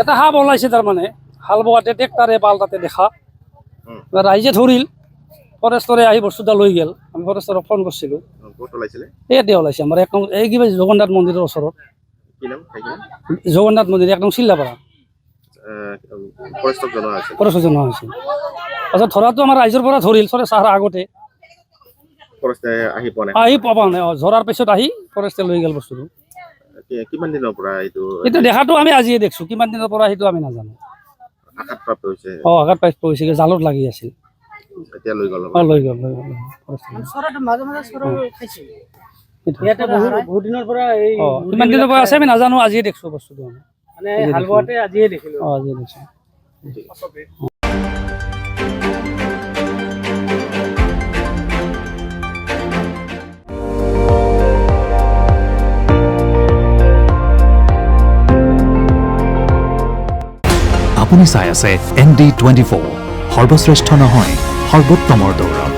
এটা সাপ ওলাইছে তাৰমানে হাল বোৱাতে ট্ৰেক্টাৰে পাল্টাতে দেখা ৰাইজে ধৰিল ফৰেষ্টৰে আহি বস্তুটা লৈ গেল আমি ফৰেষ্টৰক ফোন কৰিছিলোঁ ইয়াতে ওলাইছে আমাৰ একদম এই কিবা জগন্নাথ মন্দিৰৰ ওচৰত জগন্নাথ মন্দিৰ একদম চিল্লাপাৰা ফৰেষ্টক জনোৱা হৈছে তাৰপিছত ধৰাটো আমাৰ ৰাইজৰ পৰা ধৰিল চৰে চাহাৰ আগতে আহি পাবা নাই ধৰাৰ পিছত আহি ফৰেষ্টে লৈ গেল বস্তুটো কিমান দিনৰ পৰা এইটো দেখাটো আমি আজিয়ে দেখছোঁ কিমান দিনৰ পৰা সেইটো আমি নাজানো আঘাতপ্ৰাপ্ত হৈছে আঘাতপ্ৰাপ্ত হৈছে জালত লাগি আছিল এতিয়া লৈ গ'ল লৈ গ'ল বহুত দিনৰ পৰা এই কিমান দিনৰ পৰা আছে আমি নাজানো আজিয়ে দেখছোঁ বস্তুটো মানে হাল বোৱাতে আজিয়ে দেখিলো আজিয়ে দেখছোঁ আপুনি চাই আছে ND24 সৰ্বশ্ৰেষ্ঠ নহয় সৰ্বোত্তমৰ দৌৰ